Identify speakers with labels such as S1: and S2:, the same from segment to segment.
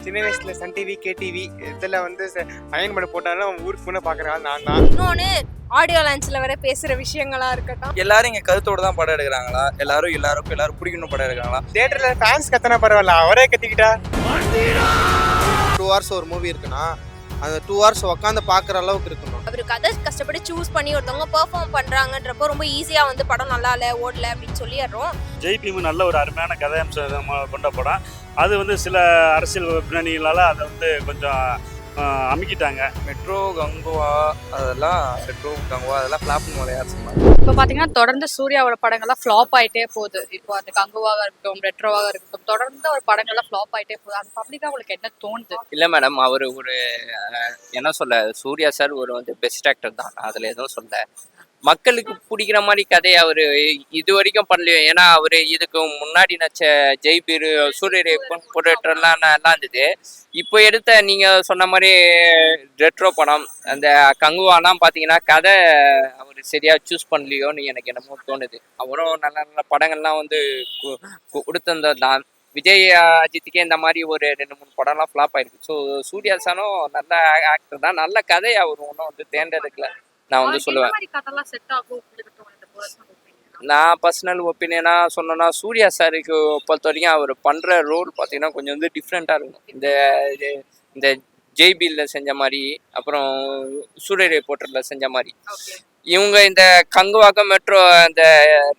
S1: சின்ன வயசுல Sun TV, KTV இதில் வந்து அயன் பண்ண போட்டாலும் ஊருக்கு முன்னே பார்க்குற ஆள் நான் தான்.
S2: இன்னொன்று ஆடியோ லான்ச்சில் வர பேசுகிற விஷயங்களா இருக்கட்டும்.
S3: எல்லாரும் இங்கே கருத்தோடு தான் படம் எடுக்கிறாங்களா? எல்லாரும் பிடிக்கணும் படம் எடுக்கிறாங்களா?
S1: தியேட்டரில் ஃபேன்ஸ் கத்தனா பரவாயில்ல, அவரே கத்திக்கிட்டா.
S4: 2 hours ஒரு மூவி இருக்குன்னா அந்த 2 hours உட்காந்து பார்க்குற அளவுக்கு இருக்கணும்.
S2: அவர் கதை கஷ்டப்பட்டு சூஸ் பண்ணி ஒருத்தவங்க பெர்ஃபார்ம் பண்ணுறாங்கன்றப்போ ரொம்ப ஈஸியாக வந்து படம் நல்லா இல்லை ஓடல அப்படின்னு சொல்லிடுறோம்.
S5: ஜெய் பீம் நல்ல ஒரு அருமையான கதையம்சம் கொண்ட படம். அது வந்து சில அரசியல் பின்னணிகளால் அதை வந்து கொஞ்சம் அமுக்கிட்டாங்க.
S3: மெட்ரோ கங்குவா அதெல்லாம் ஃப்ளாப் மலையார் சொன்னாங்க.
S6: இப்போ பார்த்தீங்கன்னா தொடர்ந்து சூர்யாவோட படங்கள்லாம் ஃப்ளாப் ஆகிட்டே போகுது. இப்போ அந்த கங்குவாக இருக்கட்டும், ரெட்ரோவாக இருக்கட்டும், தொடர்ந்து ஒரு படங்கள்லாம் ஃப்ளாப் ஆகிட்டே போகுது. அது பப்ளிக்காக உங்களுக்கு என்ன தோணுது?
S7: இல்லை மேடம், அவர் ஒரு என்ன சொல்ல, சூர்யா சார் ஒரு வந்து பெஸ்ட் ஆக்டர் தான், அதில் எதுவும் சொல்ல. மக்களுக்கு பிடிக்கிற மாதிரி கதையை அவர் இது வரைக்கும் பண்ணலையோ. ஏன்னா அவர் இதுக்கு முன்னாடி நச்ச ஜெய்பீர், சூரிய பொருட்கள்லாம் நல்லா இருந்தது. இப்போ எடுத்த நீங்கள் சொன்ன மாதிரி ரெட்ரோ படம், அந்த கங்குவாலாம் பார்த்தீங்கன்னா கதை அவர் சரியாக சூஸ் பண்ணலையோன்னு எனக்கு என்னமோ தோணுது. அவரும் நல்ல நல்ல படங்கள்லாம் வந்து கொடுத்தது தான். விஜய் அஜித்துக்கே இந்த மாதிரி ஒரு 2-3 படம்லாம் ஃப்ளாப் ஆயிருக்கு. ஸோ சூர்யா சாரும் நல்ல ஆக்டர் தான், நல்ல கதையை அவர் ஒன்றும் வந்து தேர்ந்தெடுக்கல நான் வந்து சொல்லுவேன். நான் பர்சனல் ஒப்பீனியனாக சொன்னேன்னா, சூர்யா சாருக்கு பொறுத்த வரைக்கும் அவர் பண்ணுற ரோல் பார்த்தீங்கன்னா கொஞ்சம் வந்து டிஃப்ரெண்ட்டாக இருக்கும். இந்த ஜெய்பீலில் செஞ்ச மாதிரி, அப்புறம் சூரிய போட்டரில் செஞ்ச மாதிரி. இவங்க இந்த கங்குவாக்கும் மெட்ரோ இந்த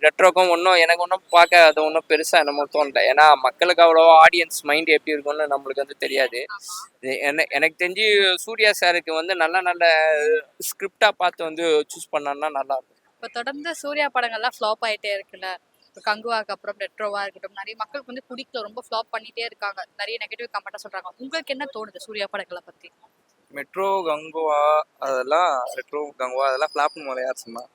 S7: ரெட்ரோக்கும் எனக்கு ஒன்றும் பார்க்க அது ஒன்றும் பெருசாக என்னமோ தோணல. ஏன்னா மக்களுக்கு அவ்வளோ ஆடியன்ஸ் மைண்ட் எப்படி இருக்கும்னு நம்மளுக்கு வந்து தெரியாது. எனக்கு தெரிஞ்சு சூர்யா சாருக்கு வந்து நல்ல நல்ல ஸ்கிரிப்டாக பார்த்து வந்து சூஸ் பண்ணான்னா நல்லாயிருக்கும்.
S6: இப்போ தொடர்ந்து சூர்யா படங்கள்லாம் ஃப்ளாப் ஆகிட்டே இருக்குல்ல. இப்போ கங்குவாக்கு அப்புறம் ரெட்ரோவாக இருக்கட்டும், நிறைய மக்களுக்கு வந்து பிடிக்கல, ரொம்ப ஃப்ளாப் பண்ணிகிட்டே இருக்காங்க. நிறைய நெகட்டிவ் கமெண்ட்டாக சொல்கிறாங்க. உங்களுக்கு என்ன தோணுது சூர்யா படங்களை பற்றி?
S3: மெட்ரோ கங்குவா அதெல்லாம் ஃப்ளாப் மலையார் சொன்னாங்க.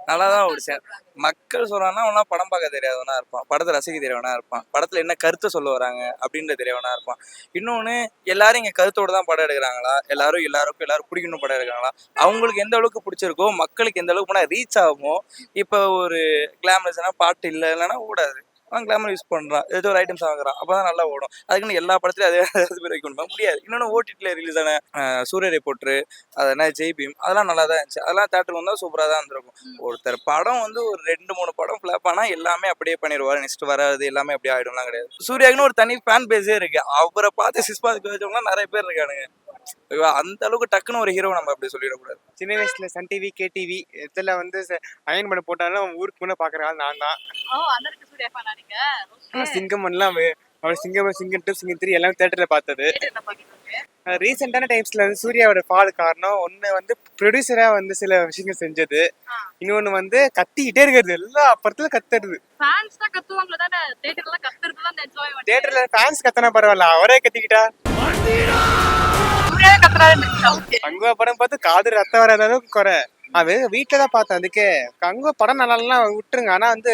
S3: நல்லா தான் ஓடிச்சேன். மக்கள் சொல்கிறாங்கன்னா ஒன்றா படம் பார்க்க தெரியாதவனா இருப்பான், படத்தை ரசிக்க தெரியவனா இருப்பான், படத்தில் என்ன கருத்தை சொல்ல வராங்க அப்படின்ற தெரியவனா இருப்பான். இன்னொன்று, எல்லாரும் இங்கே கருத்தோடு தான் படம் எடுக்கிறாங்களா? எல்லாரும் பிடிக்கணும் படம் எடுக்கிறாங்களா? அவங்களுக்கு எந்த அளவுக்கு பிடிச்சிருக்கோ, மக்களுக்கு எந்த அளவுக்கு போனால் ரீச் ஆகுமோ. இப்போ ஒரு கிளாமரஸ்னா பாட்டு இல்லைன்னா ஓடாது. அவன் கிளாமர் யூஸ் பண்ணுறான், ஏதோ ஒரு ஐட்டம்ஸ் வாங்குறான், அப்போ தான் நல்லா ஓடும். அதுக்குன்னு எல்லா படத்துலையும் அதே பேர் வைக்கணும் முடியாது. இன்னொன்று, ஓடிடியில் ரிலீஸ் ஆன சூரிய போட்டு அது என்ன ஜெய் பீம் அதெல்லாம் நல்லா தான் இருந்துச்சு. அதெல்லாம் தேட்டர் வந்தால் சூப்பராக தான் இருந்திருக்கும். ஒருத்தர் படம் வந்து ஒரு 2-3 படம் ஃப்ளாப் ஆனால் எல்லாமே அப்படியே பண்ணிடுவார், நெக்ஸ்ட் வராது எல்லாமே அப்படியே ஆகிடும்லாம் கிடையாது. சூர்யாவுக்குன்னு ஒரு தனி ஃபேன் பேஸே இருக்குது. அவரை பார்த்து சிஸ்பாதுக்கு வச்சவங்களாம் நிறைய பேர் இருக்கானுங்க. அந்த அளவுக்கு டக்குன்னு ஒரு ஹீரோ நம்ம அப்படி சொல்லிடக்கூடாது.
S1: சின்ன வயசுல சன் டிவி, கேடிவி இதில் வந்து அயன் பண்ண போட்டாலும் ஊருக்கு முன்னே பார்க்குற ஆள் நான் தான். சிங்கம்லாம் அவர் சிங்கம் 2, சிங்கம் 3 எல்லாம் தியேட்டரில் பார்த்தது. ரீசெண்டான டைம்ஸ்ல வந்து சூர்யாவோட ஃபால் காரணம் ஒன்று வந்து ப்ரொடியூசராக வந்து சில விஷயங்கள் செஞ்சது, இன்னொன்று வந்து கத்திக்கிட்டே இருக்கிறது, எல்லா படத்துல கத்துறது. தியேட்டர்ல ஃபேன்ஸ் கத்தனா பரவாயில்ல, அவரே கத்திக்கிட்டா. கங்குவா படம் பார்த்து காது ரத்தம் வராத அளவுக்கு குறை. அது வீட்டில் தான் பார்த்தேன். அதுக்கே கங்குவா படம் நல்லாலாம் விட்டுருங்க, ஆனால் வந்து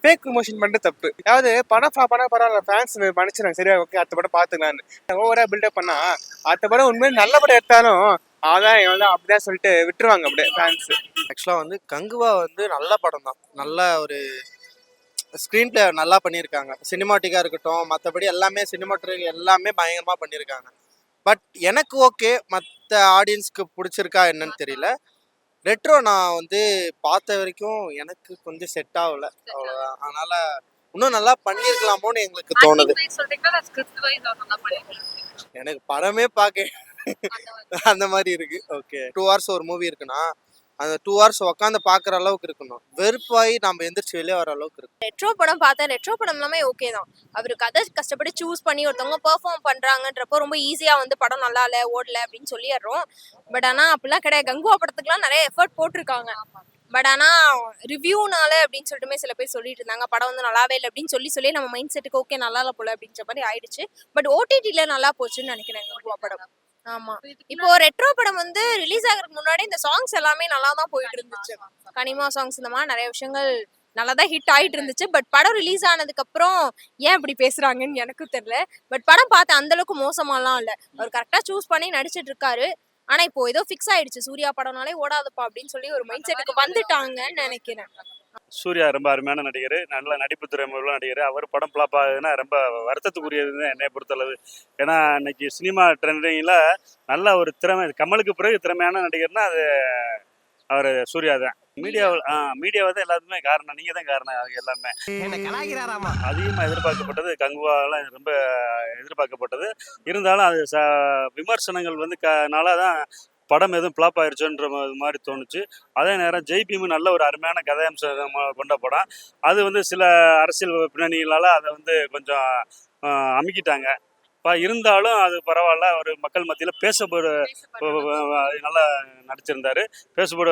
S1: ஃபேக் ப்ரமோஷன் பண்ணுறது தப்பு. அதாவது படம் ஃப்ளாப் பண்ணால் பரவாயில்ல, ஃபேன்ஸ் மன்னிச்சிடுறாங்க, சரியா ஓகே அடுத்த படம் பார்த்துக்கலான்னு. ஓவரா பில்டப் பண்ணா அடுத்த படம் உண்மையிலே நல்ல படம் எடுத்தாலும் அதான் எவ்வளோ அப்படிதான் சொல்லிட்டு விட்டுருவாங்க அப்படியே ஃபேன்ஸ்.
S4: ஆக்சுவலாக வந்து கங்குவா வந்து நல்ல படம் தான், நல்ல ஒரு ஸ்க்ரீன் பிளே நல்லா பண்ணியிருக்காங்க. சினிமாட்டிக்காக இருக்கட்டும், மற்றபடி எல்லாமே சினிமாட்டிக் எல்லாமே பயங்கரமாக பண்ணியிருக்காங்க. பட் எனக்கு ஓகே, மற்ற ஆடியன்ஸ்க்கு பிடிச்சிருக்கா என்னன்னு தெரியல. ரெட்ரோ நான் வந்து பார்த்த வரைக்கும் எனக்கு கொஞ்சம் செட் ஆகல, அவ்வளோதான். அதனால இன்னும் நல்லா பண்ணியிருக்கலாமோன்னு எங்களுக்கு தோணுது. எனக்கு படமே பார்க்க அந்த மாதிரி இருக்கு. ஓகே, 2 hours ஒரு மூவி இருக்குன்னா அந்த 2 hours உட்காந்து பார்க்குற அளவுக்கு இருக்கணும். வெறுப்பாகி நம்ம எந்திரிச்சு வெளியே வர அளவுக்கு இருக்கு.
S2: ரெட்ரோ படம் பார்த்தேன், ரெட்ரோ படம் எல்லாமே ஓகே தான். அவர் கதை கஷ்டப்பட்டு சூஸ் பண்ணி ஒருத்தவங்க பெர்ஃபார்ம் பண்ணுறாங்கன்றப்போ ரொம்ப ஈஸியாக வந்து படம் நல்லா இல்லை ஓடல அப்படின்னு சொல்லிடுறோம். பட் ஆனால் அப்படிலாம் கிடையாது. கங்குவா படத்துக்குலாம் நிறைய எஃபர்ட் போட்டிருக்காங்க. பட் ஆனால் ரிவ்யூனால அப்படின்னு சொல்லிட்டுமே சில பேர் சொல்லிட்டு இருந்தாங்க, படம் வந்து நல்லாவே இல்லை அப்படின்னு சொல்லி நம்ம மைண்ட் செட்டுக்கு ஓகே நல்லா இல்லை போல அப்படின்ற மாதிரி ஆயிடுச்சு. பட் ஓடிடியில் நல்லா போச்சுன்னு நினைக்கிறேன் கங்குவா படம். ஆமா, இப்போ ரெட்ரோ படம் வந்து ரிலீஸ் ஆகிறதுக்கு முன்னாடி இந்த சாங்ஸ் எல்லாமே நல்லா தான் போயிட்டு இருந்துச்சு. கனிமா சாங்ஸ் இந்த மாதிரி நிறைய விஷயங்கள் நல்லா தான் ஹிட் ஆகிட்டு இருந்துச்சு. பட் படம் ரிலீஸ் ஆனதுக்கு அப்புறம் ஏன் இப்படி பேசுறாங்கன்னு எனக்கும் தெரியல. பட் படம் பார்த்தேன், அந்த அளவுக்கு மோசமாலாம் இல்லை. அவர் கரெக்டாக சூஸ் பண்ணி நடிச்சிட்டு இருக்காரு. ஆனா இப்போ ஏதோ ஃபிக்ஸ் ஆயிடுச்சு, சூர்யா படம்னாலே ஓடாதப்பா அப்படின்னு சொல்லி ஒரு மைண்ட் செட்டுக்கு வந்துட்டாங்கன்னு நினைக்கிறேன்.
S5: சூர்யா ரொம்ப அருமையான நடிகர், நல்ல நடிப்பு திறமை உள்ள நடிகர். அவர் படம் ஃப்ளாப் ஆகுதுன்னா ரொம்ப வருத்தத்துக்குரியது என்னை பொறுத்தளவு. ஏன்னா இன்னைக்கு சினிமா ட்ரெண்டிங்கில் நல்ல ஒரு திறமை, கமலுக்கு பிறகு திறமையான நடிகர்னா அது அவர் சூர்யா தான். மீடியாவை தான் எல்லாத்துக்குமே காரணம், நீங்கள் தான் காரணம். அது எல்லாமே அதிகமாக எதிர்பார்க்கப்பட்டது கங்குவாலாம் ரொம்ப எதிர்பார்க்கப்பட்டது. இருந்தாலும் அது விமர்சனங்கள் வந்து நால தான் படம் எதுவும் ஃப்ளாப் ஆயிடுச்சோன்ற மாதிரி தோணுச்சு. அதே நேரம் ஜெய் பீம் நல்ல ஒரு அருமையான கதையம்சம் கொண்ட படம். அது வந்து சில அரசியல் பின்னணிகளால் அதை வந்து கொஞ்சம் அமுக்கிட்டாங்க. இருந்தாலும் அது பரவாயில்ல, ஒரு மக்கள் மத்தியில் நல்லா நடிச்சிருந்தாரு, பேசப்பட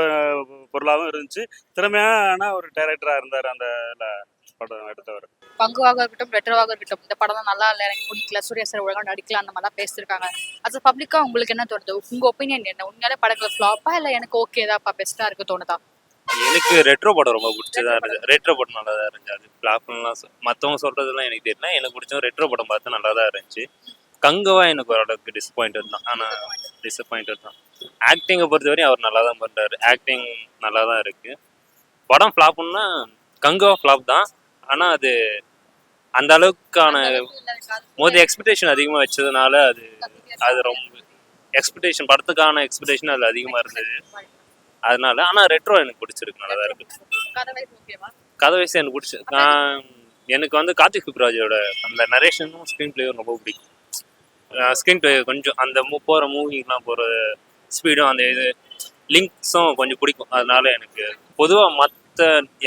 S5: பொருளாகவும் இருந்துச்சு. திறமையான ஒரு டைரக்டராக இருந்தார் அந்த படம் எடுத்தவர்.
S6: கங்குவாக இருக்கட்டும் ரெட்ரோவாக இருக்கட்டும் இந்த படம் தான் நல்லா இல்லை, எனக்கு பிடிக்கல, சூர்யா சார் ஒழுங்கா நடிக்கலாம் அந்த மாதிரிலாம் பேசியிருக்காங்க. அது பப்ளிக்கா உங்களுக்கு என்ன தோணுது? உங்க ஒப்பீனியன் என்ன? உண்மையாலே படங்கள் ஃப்ளாப்பா இல்லை எனக்கு ஓகே தான்ப்பா பெஸ்ட்டாக இருக்கு தோணுதா?
S8: எனக்கு ரெட்ரோ படம் ரொம்ப பிடிச்சதா இருந்துச்சு. ரெட்ரோ படம் நல்லா தான் இருந்துச்சு. அது ஃப்ளாப்லாம் மற்றவங்க சொல்கிறதுலாம் எனக்கு தெரியல. எனக்கு பிடிச்ச ரெட்ரோ படம் பார்த்து நல்லா தான் இருந்துச்சு. கங்குவா எனக்கு ஓரளவுக்கு டிசப்பாயிண்டட் தான். ஆனால் டிசப்பாயிண்டட் தான். ஆக்டிங்கை பொறுத்தவரையும் அவர் நல்லா தான் பண்ணுறாரு. ஆக்டிங் நல்லா தான் இருக்குது. படம் ஃப்ளாப்புன்னா கங்குவா ஃப்ளாப் தான். ஆனால் அது அந்த அளவுக்கான மோதி எக்ஸ்பெக்டேஷன் அதிகமாக வச்சதுனால அது ரொம்ப எக்ஸ்பெக்டேஷன், படத்துக்கான எக்ஸ்பெக்டேஷன் அதில் அதிகமாக இருந்தது. அதனால ஆனால் ரெட்ரோ எனக்கு பிடிச்சிருக்கு, நல்லா தான் இருக்குது. கதை வயசு எனக்கு பிடிச்சி எனக்கு வந்து கார்த்திக் சுப்ராஜோட அந்த நரேஷனும் ஸ்க்ரீன் பிளேயும் ரொம்ப பிடிக்கும். ஸ்க்ரீன் பிளே கொஞ்சம் அந்த போகிற மூவிலாம் போகிற ஸ்பீடும் அந்த லிங்க்ஸும் கொஞ்சம் பிடிக்கும். அதனால எனக்கு பொதுவாக மற்ற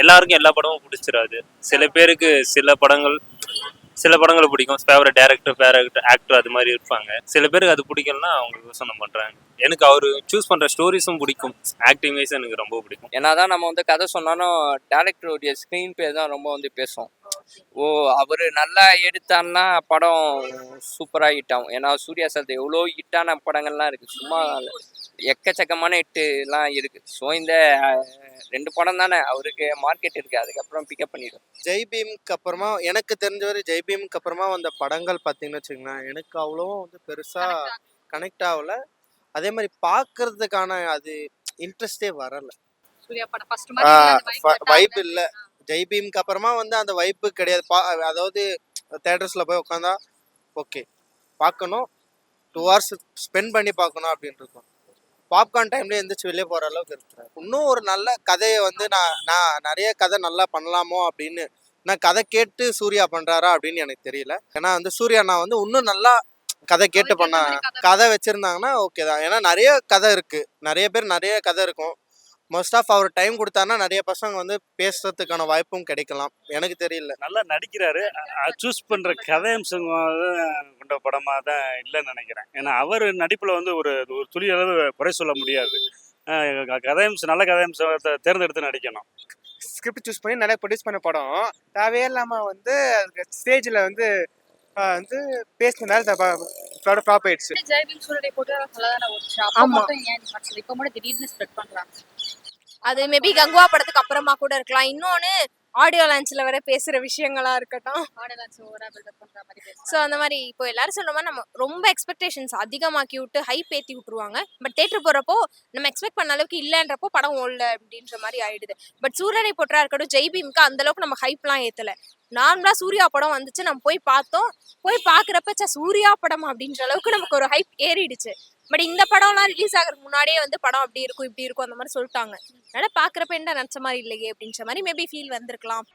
S8: எல்லாருக்கும் எல்லா படமும் பிடிச்சிடாது. சில பேருக்கு சில படங்கள் பிடிக்கும், ஃபேவரட் டேரக்டர் ஃபேவரட் ஆக்டர் அது மாதிரி இருப்பாங்க. சில பேருக்கு அது பிடிக்கலன்னா அவங்க யோசனை பண்ணுறாங்க. எனக்கு அவர் சூஸ் பண்ணுற ஸ்டோரிஸும் பிடிக்கும், ஆக்டிங் வைஸ் எனக்கு ரொம்ப பிடிக்கும்.
S7: என்னதான் நம்ம வந்து கதை சொன்னாலும் டேரக்டருடைய ஸ்க்ரீன் பிளே தான் ரொம்ப வந்து பேசும். அவர் நல்லா எடுத்தாருன்னா படம் சூப்பராக ஹிட் ஆகும். ஏன்னா சூர்யா சார் எவ்வளோ ஹிட்டான படங்கள்லாம் இருக்குது, சும்மா எக்கச்சக்கமான ஹிட்டுலாம் இருக்குது. ஸோ இந்த 2 படம் தானே அவருக்கு மார்க்கெட் இருக்குது, அதுக்கப்புறம் பிக்கப் பண்ணிடும்.
S4: ஜெய் பீமுக்கு அப்புறமா எனக்கு தெரிஞ்சவரை ஜெய் பீமுக்கு அப்புறமா வந்த படங்கள் பார்த்தீங்கன்னு வச்சுக்கோங்களேன், எனக்கு அவ்வளோவா வந்து பெருசாக கனெக்ட் ஆகலை. அதே மாதிரி பார்க்கறதுக்கான அது இன்ட்ரெஸ்டே வரலை.
S6: சூர்யா படம் ஃபர்ஸ்ட் மாதிரி
S4: வைப் இல்லை. ஜெய் பீமுக்கு அப்புறமா வந்து அந்த வைப்பு கிடையாது. அதாவது தேட்டர்ஸில் போய் உட்காந்தா ஓகே பார்க்கணும், 2 hours ஸ்பெண்ட் பண்ணி பார்க்கணும் அப்படின்னு இருக்கும். பாப்கார்ன் டைம்ல எந்திரிச்சு வெளியே போகிற அளவுக்கு இருக்கிறேன். இன்னும் ஒரு நல்ல கதையை வந்து நான் நிறைய கதை நல்லா பண்ணலாமோ அப்படின்னு நான் கதை கேட்டு சூர்யா பண்ணுறாரா அப்படின்னு எனக்கு தெரியல. ஏன்னா வந்து சூர்யா நான் வந்து இன்னும் நல்லா கதை கேட்டு கதை வச்சுருந்தாங்கன்னா ஓகே தான். ஏன்னா நிறைய கதை இருக்குது, நிறைய பேர் நிறைய கதை இருக்கும். மோஸ்ட் ஆஃப் அவர் டைம் கொடுத்தாருன்னா நிறைய பசங்க வந்து பேசுறதுக்கான வாய்ப்பும் கிடைக்கலாம். எனக்கு தெரியல.
S5: நல்லா நடிக்கிறாரு. சூஸ் பண்ணுற கதையம்சம் கொண்ட படமாக தான் இல்லைன்னு நினைக்கிறேன். ஏன்னா அவர் நடிப்பில் வந்து ஒரு துளி அளவு குறை சொல்ல முடியாது. கதையம்சம் நல்ல கதையம்சத்தை தேர்ந்தெடுத்து நடிக்கணும்.
S1: ஸ்கிரிப்ட் சூஸ் பண்ணி நல்லா ப்ரொடியூஸ் பண்ண படம் தேவையே இல்லாமல் வந்து ஸ்டேஜில் வந்து பேசினதால படம் ஃப்ளாப் ஆயிடுச்சு.
S6: ஜெய்பீம் சூர்யா போட்டு நல்லா தானே ஓடுச்சு.
S2: ஆமா.
S6: இப்போ மட்டும் திடீர்னு ஸ்ப்ரெட் பண்றாங்க.
S2: அது மேபி கங்குவா படத்துக்கு அப்புறமா கூட இருக்கலாம். இன்னொன்னு ஆடியோ லான்ச்ல வர பேசுற விஷயங்களா இருக்கட்டும். ஸோ அந்த மாதிரி இப்போ எல்லாரும் சொல்ற மாதிரி நம்ம ரொம்ப எக்ஸ்பெக்டேஷன்ஸ் அதிகமாக்கி விட்டு ஹைப் ஏற்றி விட்டுருவாங்க. பட் தேட்டர் போறப்போ நம்ம எக்ஸ்பெக்ட் பண்ண அளவுக்கு இல்லைன்றப்போ படம் ஓடல அப்படின்ற மாதிரி ஆயிடுது. பட் சூரியனை போட்டா இருக்கட்டும், ஜெய் பீமுக்கு அந்த அளவுக்கு நம்ம ஹைப்லாம் ஏத்தல. நார்மலா சூர்யா படம் வந்துச்சு, நம்ம போய் பார்த்தோம். போய் பாக்குறப்ப சூர்யா படம் அப்படின்ற அளவுக்கு நமக்கு ஒரு ஹைப் ஏறிடுச்சு. பட் இந்த படம்லாம் ரிலீஸ் ஆகிறதுக்கு முன்னாடியே வந்து படம் அப்படி இருக்கும் இப்படி இருக்கும் அந்த மாதிரி சொல்லிட்டாங்க. அதனால பாக்குறப்ப என்ன நினைச்ச மாதிரி இல்லையே அப்படின்ற மாதிரி மேபி ஃபீல் வந்திருக்கலாம்.